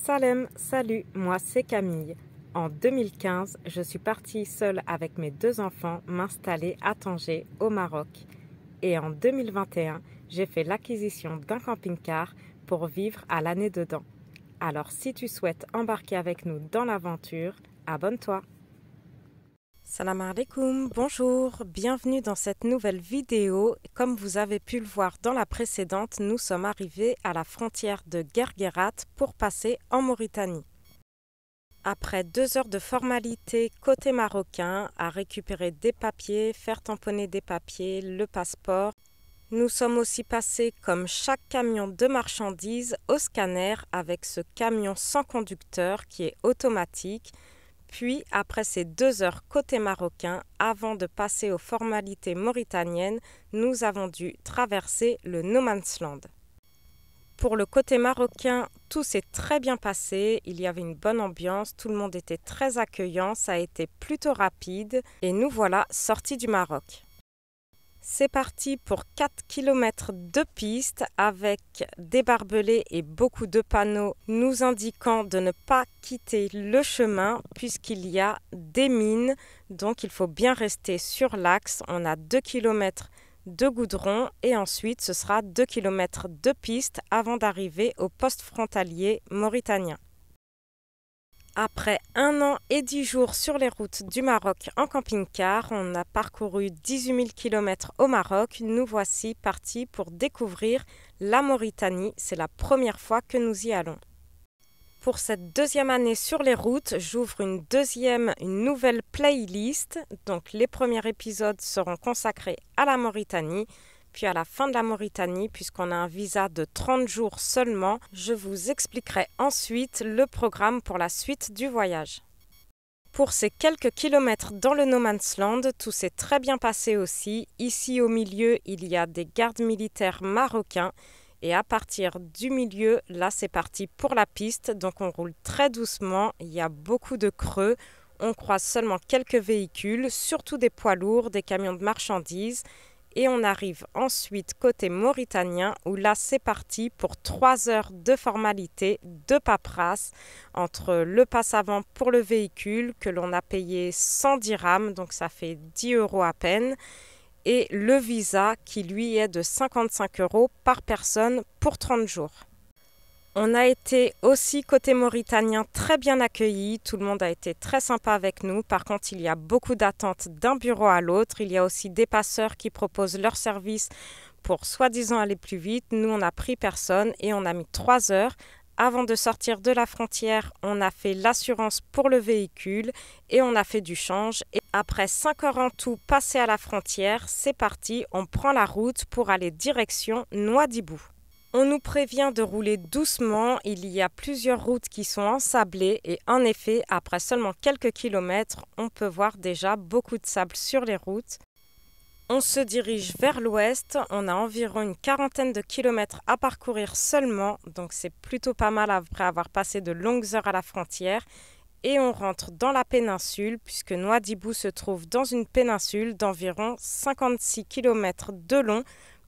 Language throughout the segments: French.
Salem, salut, moi c'est Camille. En 2015, je suis partie seule avec mes 2 enfants m'installer à Tanger, au Maroc. Et en 2021, j'ai fait l'acquisition d'un camping-car pour vivre à l'année dedans. Alors si tu souhaites embarquer avec nous dans l'aventure, abonne-toi. Salam alaikum, bonjour, bienvenue dans cette nouvelle vidéo. Comme vous avez pu le voir dans la précédente, nous sommes arrivés à la frontière de Guerguerat pour passer en Mauritanie. Après 2 heures de formalité côté marocain, à récupérer des papiers, faire tamponner des papiers, le passeport, nous sommes aussi passés comme chaque camion de marchandises au scanner avec ce camion sans conducteur qui est automatique. Puis, après ces 2 heures côté marocain, avant de passer aux formalités mauritaniennes, nous avons dû traverser le No Man's Land. Pour le côté marocain, tout s'est très bien passé, il y avait une bonne ambiance, tout le monde était très accueillant, ça a été plutôt rapide et nous voilà sortis du Maroc. C'est parti pour 4 km de piste avec des barbelés et beaucoup de panneaux nous indiquant de ne pas quitter le chemin puisqu'il y a des mines, donc il faut bien rester sur l'axe. On a 2 km de goudron et ensuite ce sera 2 km de piste avant d'arriver au poste frontalier mauritanien. Après 1 an et 10 jours sur les routes du Maroc en camping-car, on a parcouru 18 000 km au Maroc. Nous voici partis pour découvrir la Mauritanie. C'est la première fois que nous y allons. Pour cette 2e année sur les routes, j'ouvre une nouvelle playlist. Donc les premiers épisodes seront consacrés à la Mauritanie. Puis à la fin de la Mauritanie, puisqu'on a un visa de 30 jours seulement, je vous expliquerai ensuite le programme pour la suite du voyage. Pour ces quelques kilomètres dans le No Man's Land, tout s'est très bien passé aussi. Ici au milieu, il y a des gardes militaires marocains. Et à partir du milieu, là c'est parti pour la piste. Donc on roule très doucement, il y a beaucoup de creux. On croise seulement quelques véhicules, surtout des poids lourds, des camions de marchandises. Et on arrive ensuite côté mauritanien où là c'est parti pour 3 heures de formalité, de paperasse entre le passe avant pour le véhicule que l'on a payé 100 dirhams, donc ça fait 10 € à peine, et le visa qui lui est de 55 € par personne pour 30 jours. On a été aussi côté mauritanien très bien accueillis, tout le monde a été très sympa avec nous. Par contre, il y a beaucoup d'attentes d'un bureau à l'autre. Il y a aussi des passeurs qui proposent leur service pour soi-disant aller plus vite. Nous, on n'a pris personne et on a mis 3 heures. Avant de sortir de la frontière, on a fait l'assurance pour le véhicule et on a fait du change. Et après 5 heures en tout passées à la frontière, c'est parti, on prend la route pour aller direction Nouadhibou. On nous prévient de rouler doucement, il y a plusieurs routes qui sont ensablées et en effet, après seulement quelques kilomètres, on peut voir déjà beaucoup de sable sur les routes. On se dirige vers l'ouest, on a environ une 40aine de kilomètres à parcourir seulement, donc c'est plutôt pas mal après avoir passé de longues heures à la frontière. Et on rentre dans la péninsule puisque Nouadhibou se trouve dans une péninsule d'environ 56 km de long,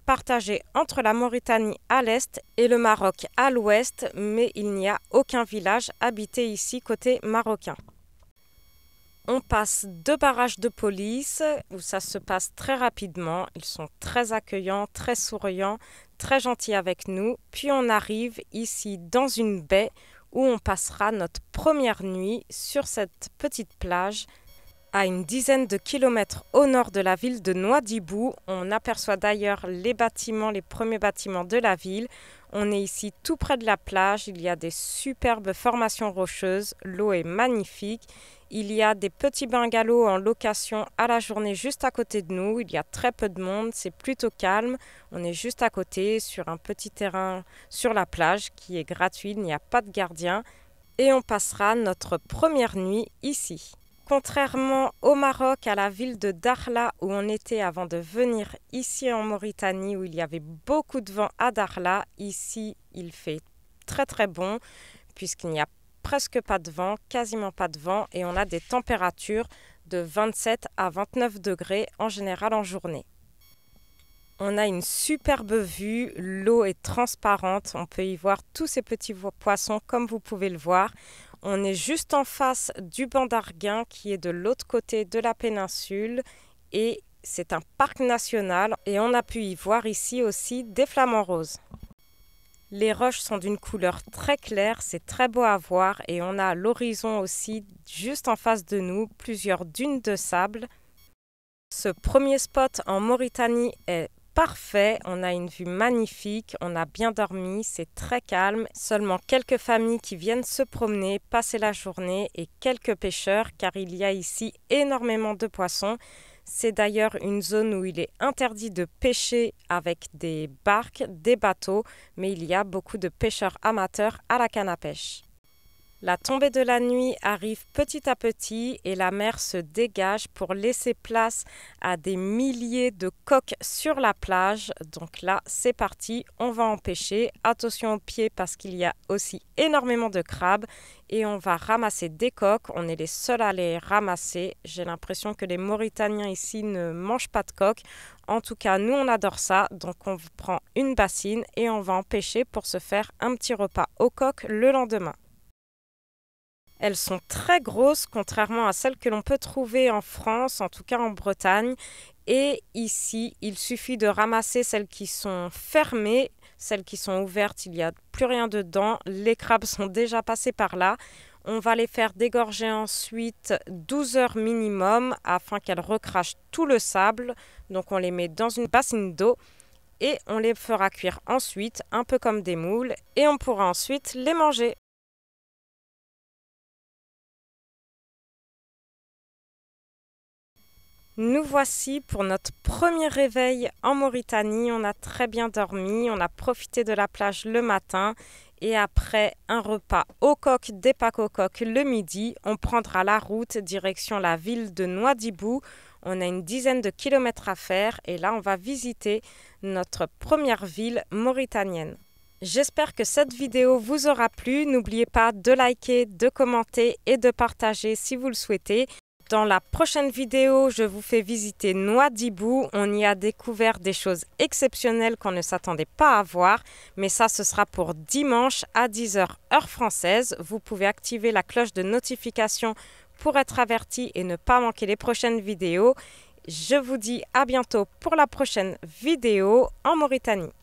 partagé entre la Mauritanie à l'est et le Maroc à l'ouest, mais il n'y a aucun village habité ici côté marocain. On passe 2 barrages de police où ça se passe très rapidement. Ils sont très accueillants, très souriants, très gentils avec nous. Puis on arrive ici dans une baie où on passera notre première nuit sur cette petite plage. À une dizaine de kilomètres au nord de la ville de Nouadhibou, on aperçoit d'ailleurs les premiers bâtiments de la ville. On est ici tout près de la plage, il y a des superbes formations rocheuses, l'eau est magnifique. Il y a des petits bungalows en location à la journée juste à côté de nous, il y a très peu de monde, c'est plutôt calme. On est juste à côté sur un petit terrain sur la plage qui est gratuit, il n'y a pas de gardien et on passera notre première nuit ici. Contrairement au Maroc, à la ville de Dakhla où on était avant de venir ici en Mauritanie où il y avait beaucoup de vent à Dakhla, ici il fait très très bon puisqu'il n'y a presque pas de vent, quasiment pas de vent et on a des températures de 27 à 29 degrés en général en journée. On a une superbe vue, l'eau est transparente, on peut y voir tous ces petits poissons comme vous pouvez le voir. On est juste en face du banc d'Arguin qui est de l'autre côté de la péninsule et c'est un parc national et on a pu y voir ici aussi des flamants roses. Les roches sont d'une couleur très claire, c'est très beau à voir et on a à l'horizon aussi, juste en face de nous, plusieurs dunes de sable. Ce premier spot en Mauritanie est parfait, on a une vue magnifique, on a bien dormi, c'est très calme. Seulement quelques familles qui viennent se promener, passer la journée et quelques pêcheurs car il y a ici énormément de poissons. C'est d'ailleurs une zone où il est interdit de pêcher avec des barques, des bateaux, mais il y a beaucoup de pêcheurs amateurs à la canne à pêche. La tombée de la nuit arrive petit à petit et la mer se dégage pour laisser place à des milliers de coques sur la plage. Donc là, c'est parti, on va en pêcher. Attention aux pieds parce qu'il y a aussi énormément de crabes et on va ramasser des coques. On est les seuls à les ramasser. J'ai l'impression que les Mauritaniens ici ne mangent pas de coques. En tout cas, nous, on adore ça. Donc on prend une bassine et on va en pêcher pour se faire un petit repas aux coques le lendemain. Elles sont très grosses, contrairement à celles que l'on peut trouver en France, en tout cas en Bretagne. Et ici, il suffit de ramasser celles qui sont fermées, celles qui sont ouvertes, il n'y a plus rien dedans. Les crabes sont déjà passés par là. On va les faire dégorger ensuite 12 heures minimum afin qu'elles recrachent tout le sable. Donc on les met dans une bassine d'eau et on les fera cuire ensuite, un peu comme des moules, et on pourra ensuite les manger. Nous voici pour notre premier réveil en Mauritanie. On a très bien dormi, on a profité de la plage le matin et après un repas au coq des pâques au coq le midi, on prendra la route direction la ville de Nouadhibou. On a une dizaine de kilomètres à faire et là on va visiter notre première ville mauritanienne. J'espère que cette vidéo vous aura plu. N'oubliez pas de liker, de commenter et de partager si vous le souhaitez. Dans la prochaine vidéo, je vous fais visiter Nouadhibou. On y a découvert des choses exceptionnelles qu'on ne s'attendait pas à voir. Mais ça, ce sera pour dimanche à 10 h heure française. Vous pouvez activer la cloche de notification pour être averti et ne pas manquer les prochaines vidéos. Je vous dis à bientôt pour la prochaine vidéo en Mauritanie.